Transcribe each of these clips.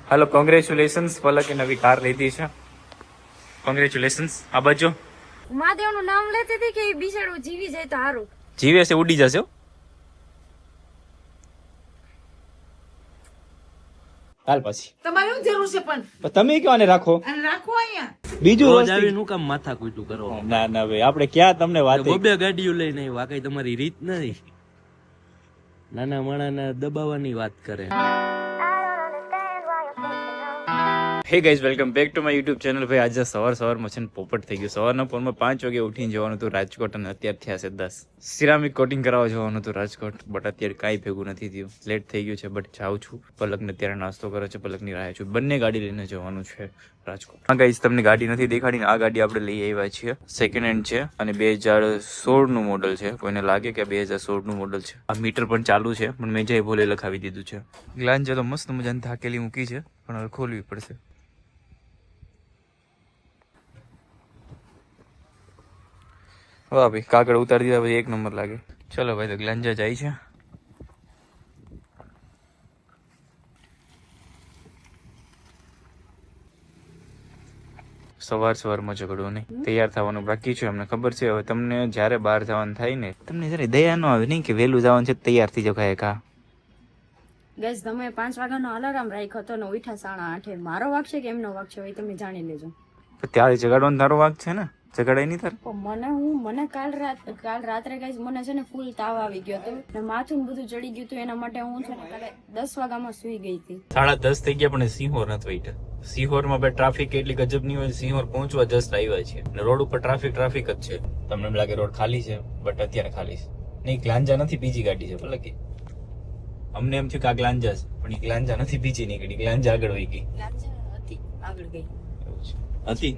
હાલો, congratulations, પલકે નવી car લીધી છે. કોંગ્રેચ્યુલેશન્સ. આ બાજુ મહાદેવનું નામ લેતી હતી કે બિચારું જીવી જાય તો સારું. જીવે છે, ઉડી જશે. હાલ પછી તમારે શું જરૂર છે પણ તમે કયો આને રાખો અને રાખો અહીંયા બીજું રોજ રોસ્ટિંગ. આવીને હું કામ માથા કૂટું કરો? ના ના ભાઈ, આપણે ક્યાં તમને વાત બબે ગાડીઓ લઈને આવ્યા, કઈ તમારી રીત નથી. નાના માણાને દબાવવાની વાત કરે. Hey guys, welcome back to my YouTube channel. ભાઈ આજે સવારમાં છે ને પોપટ થઈ ગયું. સવારના પોરમાં 5 વાગે ઉઠીને જવાનું હતું રાજકોટ અને અત્યારે થયા છે 10. સિરામિક કોટિંગ કરાવવા જવાનું હતું રાજકોટ, બટ અત્યારે કાંઈ ભેગું નથી થયું. લેટ થઈ ગયું છે, બટ જાઉં છું. પલકને અત્યારે નાસ્તો કરે છે, પલકની રાહ છું. બંને ગાડી લઈને જવાનું છે રાજકોટ. હા ગાઈઝ, તમને ગાડી નથી દેખાડીને આ ગાડી આપણે લઈ આવ્યા છીએ. સેકન્ડ હેન્ડ છે અને 2016 નું મોડલ છે. કોઈને લાગે કે 2016 નું મોડલ છે. આ મીટર પણ ચાલુ છે, પણ મેં જઈ ભૂલે લખાવી દીધું છે. ગ્લાન્જ તો મસ્ત મજાની થાકેલી મૂકી છે, પણ હવે ખોલવી પડશે. વાહ ભાઈ, કાગળ ઉતારી દીધા પછી એક નંબર લાગે. ચલો ભાઈ, તો ગ્લાંજા જાય છે. સવારમાં ઝઘડો નહીં, તૈયાર થવાનું બાકી છે. અમને ખબર છે. હવે તમને જયારે બહાર જવાનું થાય ને, તમને જયારે દયા ન આવે નહીં કે વહેલું જવાનું છે, તૈયાર થઈ જાવ. કા ગેસ તમે 5 વાગ્યાનો અલાર્મ રાખ્યો હતો ને ઉઠા 8:30. મારો વાગ છે કે એમનો વાગ છે એ તમે જાણી લેજો. ત્યારે જગાડવાનો તારો વાગ છે ને, જગાડાય નહીં તારે. મને કાલ રાત્રે ગાઈસ મને છે ને ફૂલ તાવ આવી ગયો હતો ને માથું બધું ચડી ગયું હતું. એના માટે હું છે ને કાલે 10 વાગ્યામાં સુઈ ગઈ હતી. 10:30 થઈ ગયા, પણ સિંહોર નથી વઈટા. સિંહોરમાં બે ટ્રાફિક એટલી ગજબ ની હોય. સિંહોર પહોંચવા જસ્ટ આવ્યા છે અને રોડ ઉપર ટ્રાફિક જ છે. તમને એમ લાગે રોડ ખાલી છે, બટ અત્યારે ખાલી છે નહીં. ગ્લાંજા નથી, બીજી ગાડી છે. ભલે કે અમને એમ થયું કે આ ગ્લાંજા છે, પણ એ ગ્લાંજા નથી, બીજી નીકળી. ગ્લાંજા આગળ વહી ગઈ. આગળ ગઈ હતી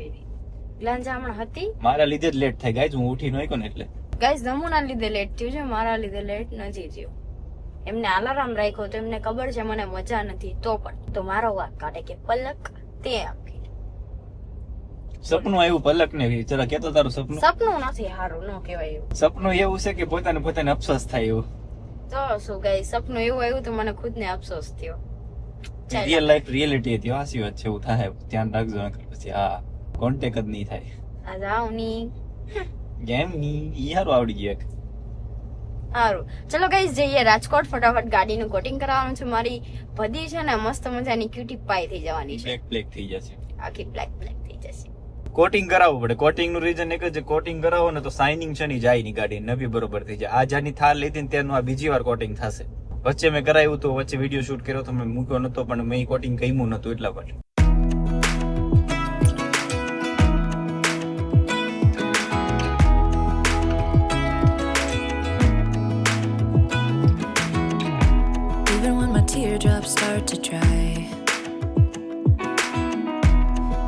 ગ્લાંજા હમણાં હતી. મારા લીધે જ લેટ થાય ગાઈઝ, હું ઉઠી નહોતો ને એટલે. ગાઈસ જમુના લીધે લેટ થયું છે, મારા લીધે લેટ નથી થયું. એમને અલાર્મ રાખ્યો તો એમને ખબર છે મને મજા નથી, તો પણ તો મારો વાક કાઢે કે પલક તે આપી. સપનું આવ્યું પલક ને, જરા કેતો તારું સપનું. સપનું નથી હારું ન કહેવાય એવું. સપનું એવું છે કે પોતાને અફસોસ થાય એવું. તો શું ગાઈસ, સપનું એવું આવ્યું તો મને ખુદ ને અફસોસ થયો. રિયલ લાઈફ રિયાલિટી હતી. હાસી વાત છે, એવું થાય. ધ્યાન રાખજો, નકર પછી આ કોન્ટેક્ટ જ નહીં થાય. આ જાવની ગેમ ની ઈ હારું આવડી ગયું. સારું, ચલો ગાઈસ જઈએ રાજકોટ. ફટાફટ ગાડીનું કોટિંગ કરાવવાનું છે. મારી ભદી છે ને મસ્ત મજાની ક્યુટી પાઈ થઈ જવાની છે. બ્લેક થઈ જશે, આખી બ્લેક થઈ જશે. કોટિંગ કરાવવું પડે. કોટિંગ નું રીઝન એક જ, કોટિંગ કરાવો ને તો શાઇનિંગ છે ની જાય ની ગાડી નવી બરોબર થઈ જાય. આ જાની થાર લીધી ને તેનું આ બીજી વાર કોટિંગ થશે. વચ્ચે મેં કરાવ્યું તો વચ્ચે વિડીયો શૂટ કર્યો તો મેં મૂક્યો નતો, પણ મેં કોટિંગ કર્યું નતું એટલા માટે. Teardrops start to dry.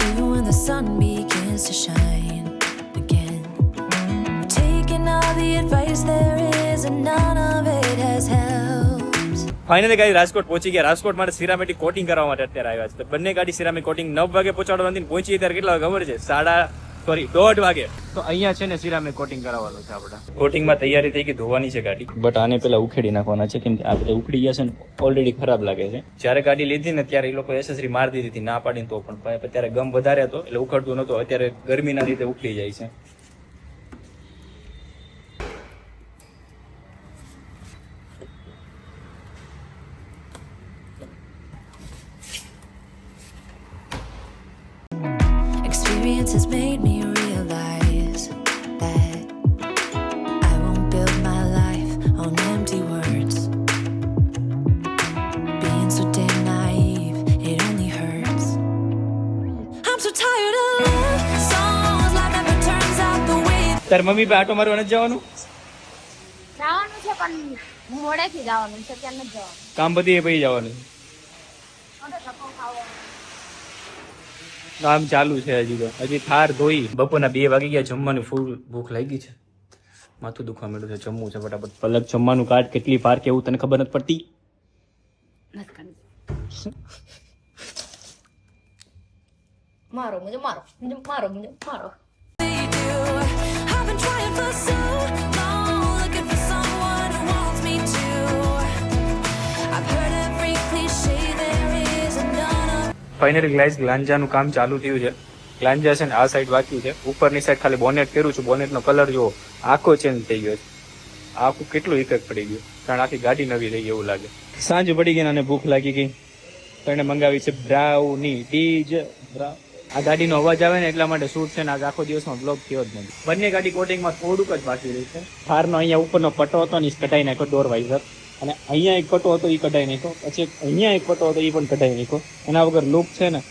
Even when the sun begins to shine again. Taking all the advice there is and none of it has helped. Finally ગાડી રાજકોટ પહોંચી ગયા. રાજકોટ માટે સિરામિક કોટિંગ કરવા માટે અત્યારે આવ્યા છે. તો બંને ગાડી સિરામિક કોટિંગ 9 વાગે પહોંચાડવાની. પહોંચી ત્યારે કેટલા વાગે ખબર છે? 1:30 વાગે. તો અહીંયા છે ને સિરામિક કોટિંગ કરાવવાનું છે આપણે. કોટિંગમાં તૈયારી થઈ ગઈ, ધોવાની છે ગાડી, બટ આને પેલા ઉખેડી નાખવાના છે, કેમ કે આ બધા ઉખડી ગયા છે ને, ઓલરેડી ખરાબ લાગે છે. જ્યારે ગાડી લીધી ને ત્યારે એ લોકો એસેસરી મારી દીધી હતી, ના પાડીને તો પણ અત્યારે ગમ વધારે હતો એટલે ઉખડતું નહોતું. અત્યારે ગરમીના લીધે ઉખડી જાય છે. Experience has made me realize that I won't build my life on empty words. Being so damn naive, it only hurts. I'm so tired of love songs, life never turns out the way. તાર mummy pay આટો મારવા નથી જવાનું? જવાનું છે પણ મોડેથી જવાનું છે, ત્યાં નથી જવાનું. કામ બધી એ પછી જવાનું. કામ ચાલુ છે હજી થાર ધોઈ. બપોરના 2 વાગી ગયા. જમવાની ફૂલ ભૂખ લાગી છે, માથું દુખવા માંડ્યું છે. જમવું છે ફટાફટ. પલક જમવાનું કાઢ, કેટલી વાર કેવું તને ખબર નથી પડતી. મારો મુજે મારો મુજે મારો મુજે મારો. I've been trying for so long, looking for someone who wants me to. I've heard every cliche there is and none of finally guys ગ્લાંજાનું કામ ચાલુ થયું છે. ગ્લાંજા છે ને આ સાઈડ બાકી છે, ઉપરની સાઈડ ખાલી બોનેટ કર્યું છે. બોનેટનો કલર જો આખો ચેન્જ થઈ ગયો છે. આખું કેટલું ઇફેક્ટ પડી ગયું, કારણ આખી ગાડી નવી થઈ ગઈ એવું લાગે. સાંજ પડી ગઈ અને ભૂખ લાગી ગઈ, તો એને મંગાવી છે બ્રાઉની ડીજ. આ ગાડીનો અવાજ આવે ને એટલા માટે શૂટ છે ને આજ આખો દિવસમાં બ્લોગ થયો જ નથી. બંને ગાડી કોટિંગમાં થોડુંક જ બાકી રહી છે. થારનો અહીંયા ઉપરનો પટ્ટો હતો ને એ કઢાઈ નાખ્યો ડોર વાઇઝર, અને અહીંયા એક પટ્ટો હતો એ કઢાઈ નાખ્યો, પછી અહીંયા એક પટ્ટો હતો એ પણ કઢાઈ નાખ્યો. એના વગર લુક છે ને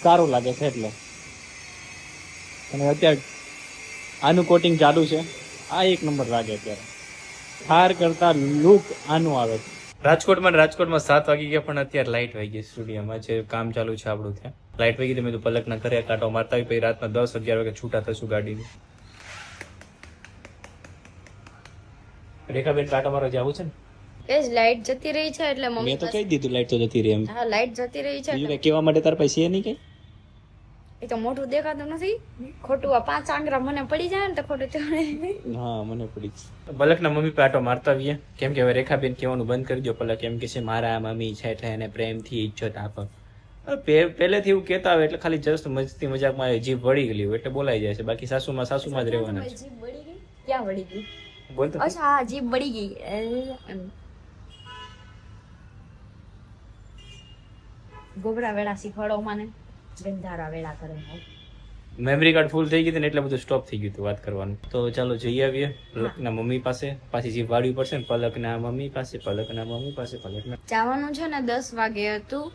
સારું લાગે છે એટલે. અને અત્યારે આનું કોટિંગ ચાલુ છે. આ એક નંબર લાગે અત્યારે. થાર કરતા લુક આનું આવે છે. રાજકોટમાં 7 વાગી ગયા, પણ અત્યારે લાઇટ વાગી ગઈ. સ્ટુડિયોમાં જે કામ ચાલુ છે આપણું ત્યાં લાઇટ વાગી. મેં તો પલકના ઘરે કાંટો મારતા આવી, પછી રાતના 10-11 વાગે છૂટા થશું ગાડીની. રેખાબેન કાંટો મારવા જવું છે ને? એ જ લાઈટ જતી રહી છે એટલે મમ્મી મેં તો કહી દીધું લાઇટ તો જતી રહી એમ. હા લાઈટ જતી રહી છે બીજું કઈ કહેવા માટે તાર પાસે છે નહીં કઈ? એ તો મોઢું દેખાતું નથી. ખોટું આ 5 આંગળા મને પડી જાય ને તો ખોટું ચડે. હા મને પડી છે. પલકના મમ્મી પાટો મારતા આવીએ, કેમ કે હવે રેખાબેન કહેવાનું બંધ કરી દો. પલક એમ કે છે મારા મમ્મી છે એટલે એને પ્રેમથી ઇજ્જત આપો. પહેલેથી એવું કહેતા આવે એટલે ખાલી જસ્ટ મસ્તી મજાકમાં જીભ વળી ગયેલી હોય એટલે બોલાઈ જાય છે. બાકી સાસુમાં જ રહેવાના છે. જીભ બળી ગઈ? ક્યાં વળી ગઈ? બોલ તો. અચ્છા હા જીભ બળી ગઈ. ગોબરા વેળા શીખવાડો મને, ગંધારા વેળા કરે. મેમરી કાર્ડ ફૂલ થઈ ગઈ હતી ને એટલે બધું સ્ટોપ થઈ ગયું હતું વાત કરવાનું. તો ચાલો જઈ આવીએ પલકના મમ્મી પાસે. પાછી જીભ વાળવી પડશે ને પલકના મમ્મી પાસે. જવાનું છે ને 10 વાગે હતું.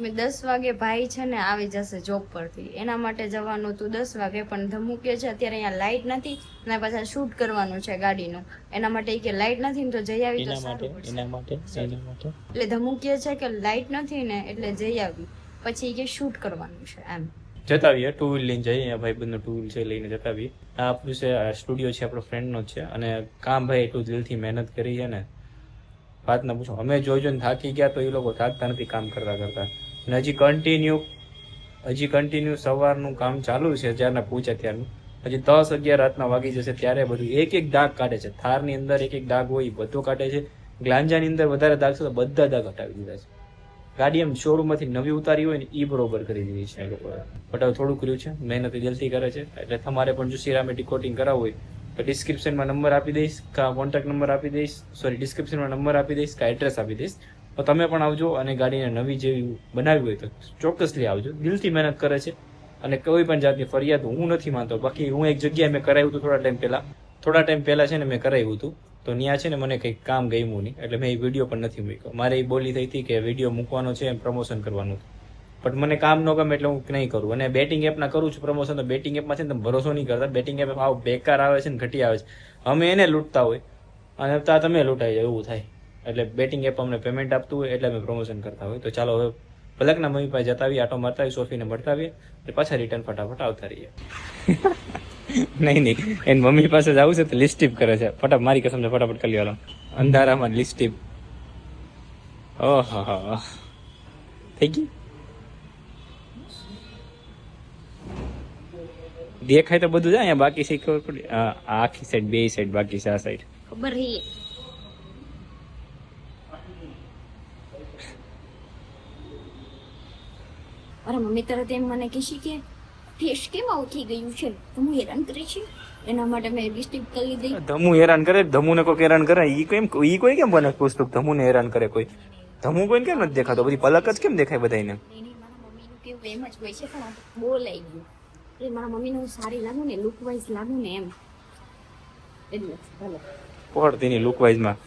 મેં 10 વાગે ભાઈ છે ને આવી જશે જોબ પરથી, એના માટે જવાનું હતું 10 વાગે. પણ ધમુકે છે અત્યારે અહીંયા લાઇટ નથી અને પાછા શૂટ કરવાનું છે ગાડીનું, એના માટે કે લાઇટ નથી ને તો જઈ આવી તો સારું પડશે. એના માટે એટલે ધમુકીએ છે કે લાઇટ નથી ને એટલે જઈ આવી, પછી કે શૂટ કરવાનું છે એમ. જતા આવીએ, 2 વ્હીલ લઈને જઈએ. અહીંયા ભાઈ બંધનો 2 વ્હીલ છે લઈને જતા આવીએ. આ આપણું છે સ્ટુડિયો છે આપણો ફ્રેન્ડનો જ છે, અને કામ ભાઈ એટલું દિલથી મહેનત કરી છે ને વાત ના પૂછો. અમે જોઈને થાકી ગયા તો એ લોકો થાકતા નથી કામ કરતા. અને હજી કન્ટિન્યુ સવારનું કામ ચાલુ છે જ્યારના પૂછ્યા ત્યારનું. હજી 10-11 રાતના વાગી જશે ત્યારે બધું એક દાગ કાઢે છે. થારની અંદર એક દાગ હોય એ બધો કાઢે છે. ગ્લાંજાની અંદર વધારે દાગ છે તો બધા દાગ હટાવી દીધા છે. ગાડી એમ શોરૂમમાંથી નવી ઉતારી હોય ને એ બરોબર કરી દીધી છે એ લોકોએ. બટ હવે થોડું કર્યું છે, મહેનત દિલથી કરે છે. એટલે તમારે પણ જો સિરામિક કોટિંગ કરાવવું હોય તો ડિસ્ક્રિપ્શનમાં નંબર આપી દઈશ, કા કોન્ટેક્ટ નંબર આપી દઈશ. ડિસ્ક્રિપ્શનમાં નંબર આપી દઈશ, કા એડ્રેસ આપી દઈશ. તો તમે પણ આવજો અને ગાડીને નવી જેવી બનાવી હોય તો ચોક્કસલી આવજો. દિલથી મહેનત કરે છે અને કોઈ પણ જાતની ફરિયાદ હું નથી માનતો. બાકી હું એક જગ્યાએ મેં કરાવ્યું હતું થોડા ટાઈમ પહેલા છે ને મેં કરાવ્યું હતું, તો ત્યાં છે ને મને કંઈક કામ ગમ્યું નહીં એટલે મેં એ વિડીયો પણ નથી મૂક્યો. મારે એ બોલી થઈ હતી કે વિડીયો મૂકવાનો છે એમ પ્રમોશન કરવાનું, બટ મને કામ ન ગમે એટલે હું નહીં કરું. અને બેટિંગ એપના કરું છું પ્રમોશન, તો બેટિંગ એપમાં છે ને તમે ભરોસો નહીં કરતા. બેટિંગ એપ આવ બેકાર આવે છે ને ઘટિયા આવે છે. અમે એને લૂંટતા હોય અને તમે લૂંટાઈ જાય એવું થાય. એટલે બેટિંગ એપ અમને પેમેન્ટ આપતું હોય એટલે અમે પ્રમોશન કરતા હોય. તો ચાલો હવે પલકના મમ્મી પાસે જતા આવીએ, આટો મારતા આવીએ, સોફીને મળતા આવીએ એટલે પાછા રિટર્ન ફટાફટ આવતા રહીએ. નહીં એની મમ્મી પાસે જવું છે તો લિસ્ટીપ કરે છે. મારી કસમ છે ફટાફટ કરી લો અંધારામાં લિસ્ટીપ. ઓહો થઈ ગઈ. દેખાય તો બધું જાય અહીંયા, બાકી છે ખબર પડી. આખી સાઈડ 2 સાઈડ બાકી છે. આ સાઈડ ખબર હી અરે મમ્મી તરત એમ મને કહેશે કે ફેસ કેમ આવું થઈ ગયું છે, તો હું હેરાન કરે છે. એના માટે મેં લિપસ્ટિક કરી દીધી. ધમુ હેરાન કરે, ધમુને કોઈ હેરાન કરે? ઈ કોઈ કેમ બને પુસ્તક ધમુને હેરાન કરે? કોઈ ધમુ કોઈને કેમ નથી દેખાતો? બધી પલક જ કેમ દેખાય બધાને? મારા મમ્મીનું કેવું એમ જ હોય છે, પણ બોલાઈ ગયું એટલે મારા મમ્મીનું સારી લાગુ ને, લુક વાઇઝ લાગુ ને એમ એટલે ભલે પોહળતીની લુક વાઇઝમાં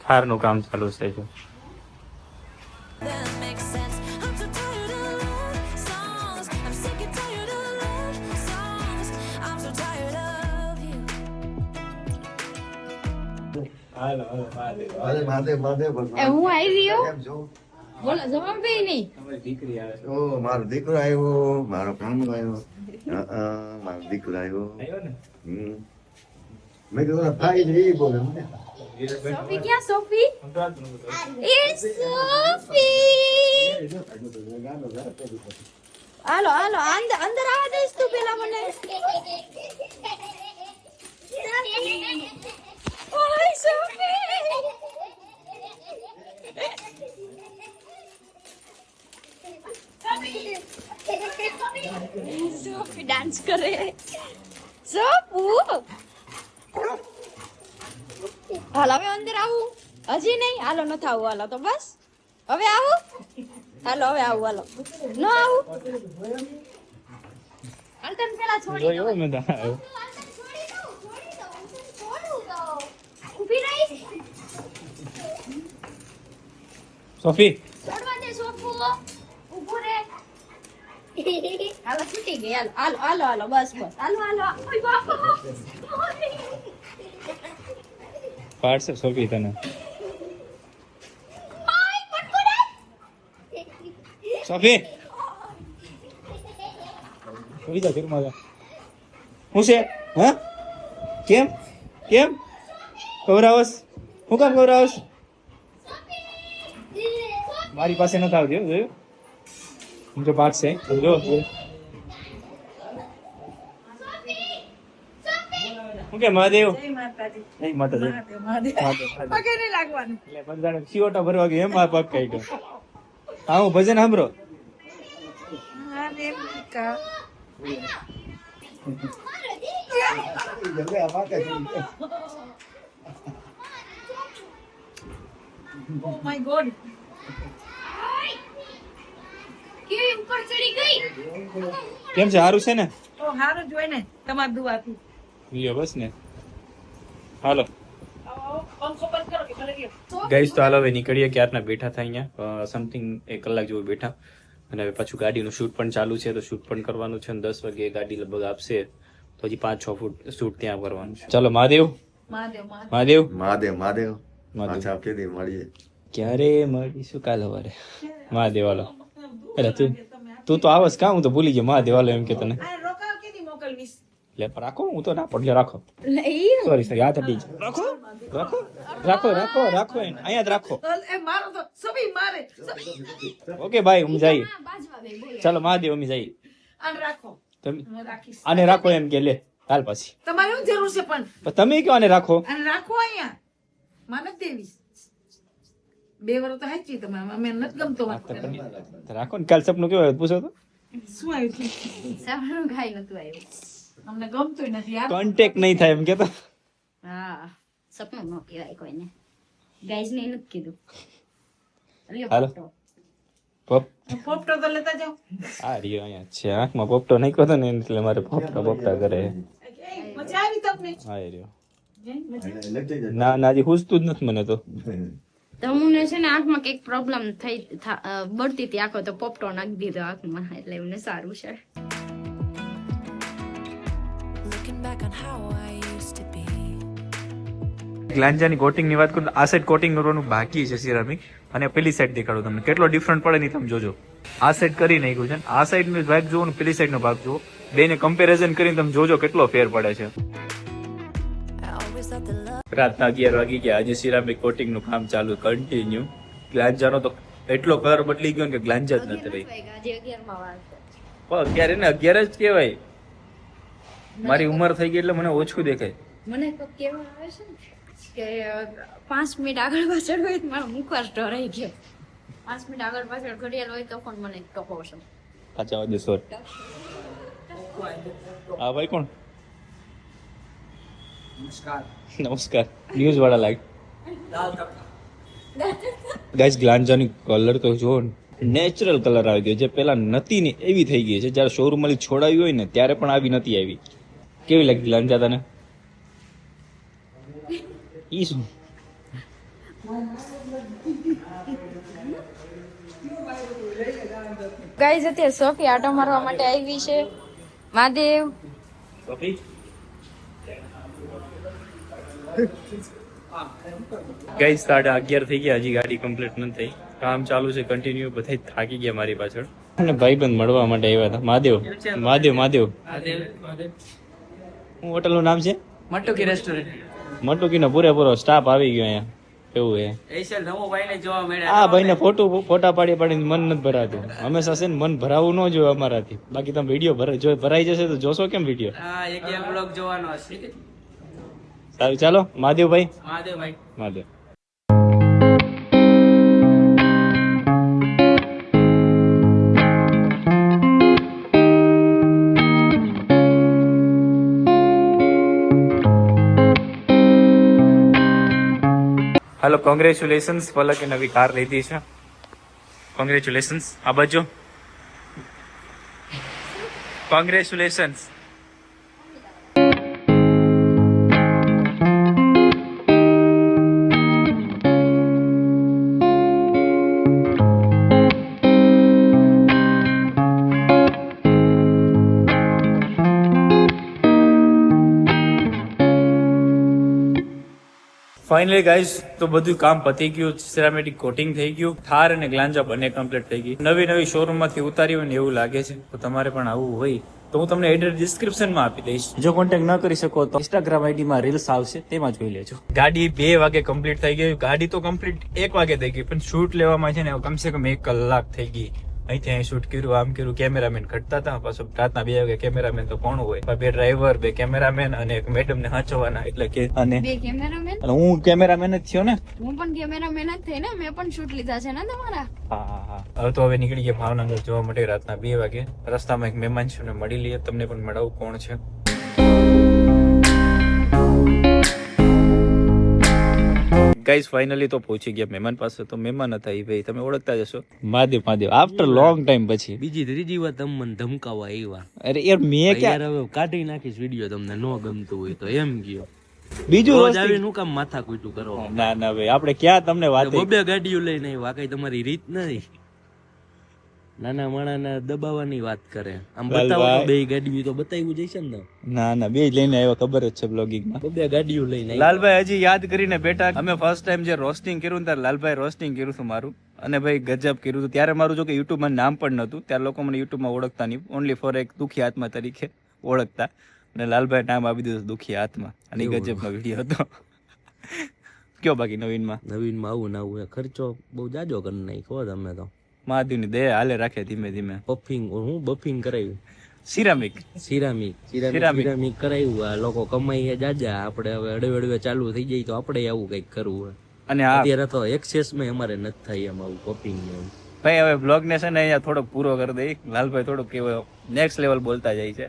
ખારનું કામ ચાલુ છે. That makes sense. I'm so tired of love songs. I'm sick and tired of love songs. I'm so tired of you. એ હું આવી રહ્યો બોલો જવાબ બે નહીં. દીકરી આવે છે. ઓ મારો દીકરો આવ્યો, મારો કામનો આવ્યો, મારો દીકરો આવ્યો. ને મેં કીધું થાય છે એ બોલે મને. સોફી ક્યાં સોફી? It's Sophie. હાલો હાલો અંદર આવવા દઈશ તું પેલા મને. ઓય સોફી સોફી ડાન્સ કરે. સોપુ હાલ હવે અંદર આવું. હજી નહીં, હાલો નથી આવું. હાલો તો બસ હવે આવું. હાલો હવે આવું. હાલો ન આવું. હાલ તને પેલા છોડી દઉં. જોયો મેં તો. ઊભી રહી. સોફી છોડવા દે સોફુ. ઊભું રે. હાલો છૂટી ગઈ. હાલો હાલો હાલો હાલો બસ બસ. હાલો હાલો. ઓય બાપા. પાડશે સોફી તને. સોફી સોફી જા ઘરમાં જા. હું છે હા કેમ કેમ કવરાવસ હું કામ કવરાવસ? મારી પાસે નથી આવજો જોયું હું તો પાક છે સમજો. હું કે મહાદેવ જય માતાજી. નહીં માતાજી મહાદેવ. મહાદેવ પગે નહીં લાગવાનું. એટલે બંધાણે સિયોટા ભરવા ગયો એમ આ પગ કઈ ગયો. હા હું ભજન સાંભળો. મહાદેવ કા. Oh my God. કેવી ઉપર ચડી ગઈ. કેમ છે સારું છે ને? તો હારું જ હોય ને તમારી દુઆથી. લ્યો બસ ને હાલો આવો, પંખો બંધ કરો કે ભલે ગયો. ગાઈસ તો હાલો હવે નીકળીએ. ક્યારના બેઠા હતા અહીંયા સમથિંગ 1 કલાક જેવું બેઠા અને હવે પાછું ગાડીનું શૂટ પણ ચાલુ છે તો શૂટ પણ કરવાનું છે અને 10 વાગે ગાડી લગભગ આપશે તો હજી 5-6 ફૂટ શૂટ ત્યાં કરવાનું છે. ચાલો મહાદેવ મહાદેવ મહાદેવ. મહાદેવ મહાદેવ મહાદેવ મહાદેવ. પાછા કેદી મળીએ. ક્યારે મળીશું? કાલ સવારે. મહાદેવ હાલો. અરે તું તો આવસ કા? હું તો ભૂલી ગયો મહાદેવ હાલો એમ કે તને. આ રોકાવ કેદી મોકલવીશ? લે પણ રાખો હું તો ના પડજો રાખો. લઈ સોરી હાથ અડી ગયો. રાખો રાખો રાખો રાખો રાખો એને અહીંયા જ રાખો. એ મારો તો સભી મારે. ઓકે ભાઈ હું જઈએ. બાજવા બે બોલે. ચાલો મહાદેવ અમે જઈએ. આને રાખો. તમે હું રાખીશ. આને રાખો એમ કે લે હાલ પછી. તમારે શું જરૂર છે પણ? પણ તમે કયો આને રાખો. આને રાખો અહીંયા. માનત દેવીશ. 2 વર્ષ તો હાચી તમારે. અમે નથી ગમતો વાત કરવાનો. તો રાખો ને કાલ સપનું કેવું આવ્યું પૂછો તો. શું આવ્યું છે? સાવણું ખાઈ નતું આવ્યું. અમને ગમતું નથી યાર. કોન્ટેક્ટ નહીં થાય એમ કેતો. હા સપનું ન કહેવાય કોઈને. ગાઈઝ ને નથી કીધું. લ્યો હાલો. ફોટો. પપ પોપટો તો લેતા જાઓ. આ રહ્યો અહીંયા છે આંખમાં પોપટો નહીં કહો ને એટલે મારે પોપટા પોપટા કરે. એ, મજા આવી તમને? હા એ રહ્યો. હે, મજા? લઈ જજો. ના ના હજી હુસતું જ નથી મને તો. તમને છે ને આંખમાં કઈક પ્રોબ્લેમ થઈ બળતી હતી આંખો તો પોપટો નાખી દીધો આંખમાં એટલે એમને સારું છે. Looking back on how I used to be. ગ્લાંજાની કોટિંગની વાત કરું તો આ સાઈડ કોટિંગ કરવાનું બાકી છે સિરામિક અને પેલી સાઈડ દેખાડું તમને કેટલો ડિફરન્ટ પડે નહીં તમે જોજો. આ સાઈડ કરી નાખ્યું છે આ સાઈડનો ભાગ જુઓ ને પેલી સાઈડનો ભાગ જુઓ બેને કમ્પેરિઝન કરીને તમે જોજો કેટલો ફેર પડે છે. I always thought the love રાતના 11 વાગી ગયા. આજે સિરામિક કોટિંગ નું કામ ચાલુ કન્ટિન્યુ. ગ્લાંજાનો તો એટલો કલર બદલી ગયો ને કે ગ્લાંજા જ નથી રહી. આજે 11 માં વાર છે. પણ અત્યારે ને 11 જ કહેવાય. મારી ઉંમર થઈ ગઈ એટલે મને ઓછું દેખાય. મને તો કેવું આવે છે ને કે 5 મિનિટ આગળ પાછળ હોય તો મારો મુખવાસ ઢરાઈ ગયો. 5 મિનિટ આગળ પાછળ ઘડિયાળ હોય તો પણ મને ટકો છે. સાચા વાજે સોર. હા ભાઈ કોણ? નમસ્કાર ન્યૂઝ વાળા લાઈક ગાઈસ ગ્લાંજાની કલર તો જો નેચરલ કલર આવી ગયો જે પેલા નતી ને એવી થઈ ગઈ છે. જ્યારે શોરૂમ માંથી છોડાવી હોય ને ત્યારે પણ આવી નથી આવી. કેવી લાગી ગ્લાંજા તને? ઈ શું ગાઈઝ અત્યારે સોફી આટો મારવા માટે આવી છે. મહાદેવ ગાઈસ 11:30 થઈ ગયા હજી ગાડી કમ્પ્લીટ નથી થઈ. કામ ચાલુ છે કન્ટિન્યુ. બધા થાકી ગયા મારી પાછળ અને ભાઈબંધ મળવા માટે આવ્યા હતા. મહાદેવ મહાદેવ મહાદેવ હું હોટલનું નામ છે મટુકી રેસ્ટોરન્ટ. મટુકીનો પૂરેપૂરો સ્ટાફ આવી ગયો અહીંયા. એવું છે એસેલ રમુભાઈને જોવા મળ્યા. આ ભાઈને ફોટા પાડીને મન નથી ભરાતું. હંમેશા છે ને મન ભરાવું ન જોઈએ અમારાથી. બાકી તમે વિડીયો ભરાઈ જશે તો જોશો કેમ વિડીયો? હા, એક બ્લોગ જોવાનો હશે. સારું ચાલો મહાદેવભાઈ. મહાદેવભાઈ. મહાદેવ હાલો, કોંગ્રેચ્યુલેશન્સ, પલકે નવી કાર લીધી છે. કોંગ્રેચ્યુલેશન્સ. આ બાજુ કોંગ્રેચ્યુલેશન્સ. ફાઇનલી ગાઈઝ, તો બધું કામ પતી ગયું, સિરામિક કોટિંગ થઈ ગયું, થાર અને ગ્લાંજા બંને કમ્પ્લીટ થઈ ગઈ. નવી શોરૂમમાંથી ઉતારી હોય ને એવું લાગે છે. તો તમારે પણ આવું હોય તો હું તમને એડ્રેસ ડિસ્ક્રિપ્શનમાં આપી દઈશ. જો કોન્ટેક્ટ ન કરી શકો તો ઇન્સ્ટાગ્રામ આઈડીમાં રીલ્સ આવશે, તેમાં જોઈ લેજો. ગાડી 2 વાગે કમ્પ્લીટ થઈ ગઈ. ગાડી તો કમ્પ્લીટ 1 વાગે થઈ ગઈ, પણ શૂટ લેવામાં છે ને કમસે કમ 1 કલાક થઈ ગઈ. અહીંથી અહીં શૂટ કર્યું, આમ કર્યું. કેમેરામેન ઘટતા હતા, પાછું રાતના 2 વાગે કેમેરામેન તો કોણ હોય? 2 ડ્રાઈવર, 2 કેમેરામેન અને એક મેડમ ને હાચવવાના. એટલે કે અને 2 કેમેરામેન. હું કેમેરામેન જ થયો ને. હું પણ કેમેરામેન જ થઈ ને, મેં પણ શૂટ લીધા છે ને તમારા. હા. હવે નીકળી ગયા ભાવનગર જોવા માટે રાતના 2 વાગે. રસ્તામાં એક મહેમાન છે, ને મળી લઈએ. તમને પણ મળાવું કોણ છે. ગાઈસ, ફાઇનલી તો પહોંચી ગયા મહેમાન પાસે. તો મહેમાન હતા એ ભાઈ, તમે ઓળખતા જશો. મહાદેવ આફ્ટર લોંગ ટાઈમ પછી બીજી ત્રીજી વાર તમે મને ધમકાવા આવ્યા. અરે યાર, મેં યાર ક્યાં હવે કાઢી નાખીશ વિડીયો, તમને ન ગમતું હોય તો એમ કયો. બીજું રોજ રોસ્ટિંગ- આવીને હું કામ માથા કૂટું કરો? ના ભાઈ, આપણે ક્યાં તમને વાત બબે ગાડીઓ લઈને આવ્યા, કઈ તમારી રીત નથી. નાના માણાને દબાવવાની વાત કરે. આમ બતાવો તો 2 ગાડીઓ તો બતાવ્યું જઈશે ને. ના 2 લઈને આવ્યો, ખબર જ છે બ્લોગિંગમાં. 2 ગાડીઓ લઈને આવ્યા. લાલભાઈ હજી યાદ કરીને બેઠા. અમે ફર્સ્ટ ટાઈમ જે રોસ્ટિંગ કર્યું ત્યારે લાલભાઈ રોસ્ટિંગ કર્યું હતું મારું, અને ભાઈ ગજબ કર્યું હતું. ત્યારે મારું જો કે યુટ્યુબમાં નામ પણ નહોતું, ત્યારે લોકો મને યુટ્યુબમાં ઓળખતા નહીં, ઓનલી ફોર એક દુખી આત્મા તરીકે ઓળખતા. અને લાલભાઈ નામ આપી દીધું દુખી આત્મા, અને ગજબનો વિડીયો હતો. કયો બાકી નવીનમાં આવું ના આવું ખર્ચો બહુ જાજો કરી નાખ્યો તમે તો. મહાદેવની દે હાલે રાખે ધીમે ધીમે. બફિંગ કરાવ્યું. સિરામિક સિરામિક કરાવ્યું. આ લોકો કમાઈએ જાજા, આપણે હવે અડવે ચાલુ થઈ જાય તો આપણે આવું કઈક કરવું હોય. અને આ અત્યારે તો એક્સેસ માં અમારે નથી થાય એમ આવું બફિંગ ને એવું. ભાઈ હવે બ્લોગ ને છે ને અહીંયા થોડોક પૂરો કરી દઈ. લાલભાઈ થોડોક કેવો નેક્સ્ટ લેવલ બોલતા જાય છે.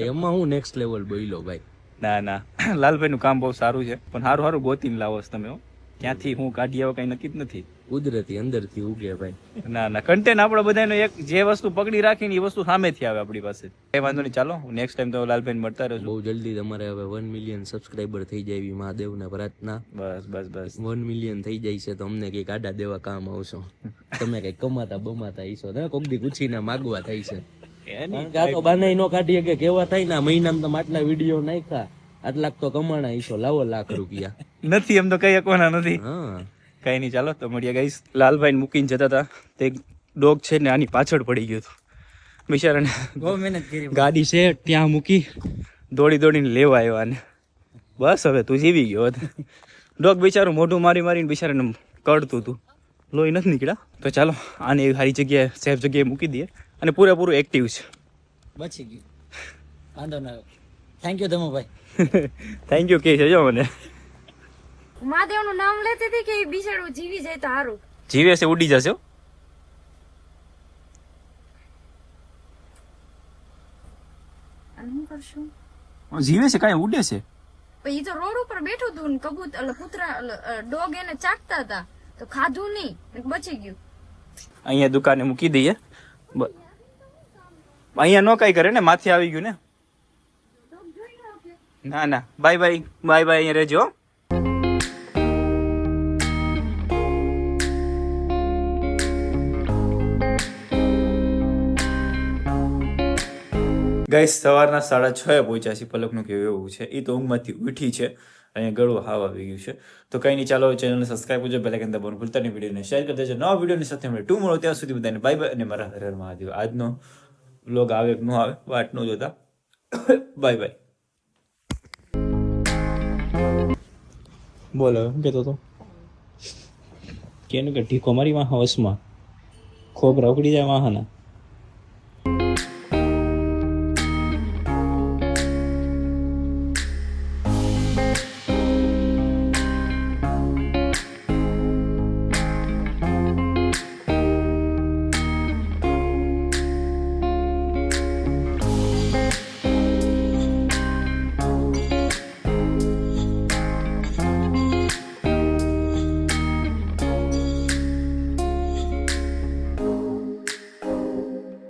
એમાં હું નેક્સ્ટ લેવલ બોલ્યો ભાઈ. ના લાલભાઈ નું કામ બહુ સારું છે, પણ સારું ગોતીને લાવો છો તમે. ક્યાંથી હું કાઢી આવો કઈ નક્કી જ નથી. કુદરતી અંદર થી ઉગે ભાઈ. ના કન્ટેન્ટ આપણે બધાનો એક જે વસ્તુ પકડી રાખીને એ વસ્તુ સામેથી આવે આપણી પાસે. કઈ વાંધો નહીં, ચાલો નેક્સ્ટ ટાઈમ તો લાલભાઈ મળતા રહેજો. બહુ જલ્દી તમારે હવે 1 મિલિયન સબસ્ક્રાઇબર થઈ જાય એવી મહાદેવને પ્રાર્થના. બસ 1 મિલિયન થઈ જાય છે તો અમને કઈક આડા દેવા કામ આવશો. તમે કઈક કમાતા બમાતા હશો ને, કોક દી પૂછીને માગવા થાય છે. કારણ કે આ તો બાનાઈ નો કાઢીએ કે કેવા થાય ને, મહિનામાં તમે આટલા વિડીયો નાખ્યા, 8 લાખ તો કમાણા હશો, લાવો લાખ રૂપિયા. નથી એમ તો કઈ શકવાના નથી. હા કઈ નહીં, ચાલો તો મળીએ ગાઈસ. લાલભાઈ મૂકીને જતા હતા, તે ડોગ છે ને આની પાછળ પડી ગયો હતો બિચારાને. બહુ મહેનત કરી. ગાડી છે ત્યાં મૂકી દોડીને લેવા આવ્યા ને બસ હવે તું જીવી ગયો હતો. ડોગ બિચારું મોઢું મારીને બિચારાને કડતું હતું, લોહી નથી નીકળ્યા. તો ચાલો આને એવી સારી જગ્યાએ, સેફ જગ્યાએ મૂકી દઈએ, અને પૂરેપૂરું એક્ટિવ છે. બચી ગયું, વાંધો ના. Thank you Dhamubhai. Thank you કે છે જો મને. મહાદેવનું નામ લેતી હતી કે એ બિચારું જીવી જાય તો સારું. જીવે છે ઉડી જશે હો. અને શું કરશું? જીવે છે કાંઈ ઉડે છે. એ તો રોડ ઉપર બેઠું હતું ને કબૂતર કૂતરા ડોગ એને ચાકતા હતા તો ખાધું નહીં, બચી ગયું. અહીંયા દુકાને મૂકી દઈએ. અહીંયા નો કઈ કરે ને, માથે આવી ગયું ને. ના બાય અહીંયા રહેજો. ગાઈસ, સવારના 6:30 પહોંચ્યા છે. પલકનું કેવું એવું છે, એ તો ઊંઘમાંથી ઉઠી છે. અહીંયા ગળું હાવ આવી ગયું છે. તો કંઈ નહીં, ચાલો ચેનલને સબસ્ક્રાઈબ કરજો, બેલ આઇકન દબાવવાનું ભૂલતા નહીં, વિડીયોને શેર કરી દેજો. નવા વિડીયોની સાથે મળે મળો ત્યાં સુધી બધાને બાય બાય, અને મારા હર હર મહાદેવ. આજનો વ્લોગ આવે કે ન આવે વાટ ન જોતા. Bye bye. બોલો શું કહેતો હતો? કેનું કે ઢીકો મારી વાહ વસમાં ખોબરા ઉકળી જાય વાહના.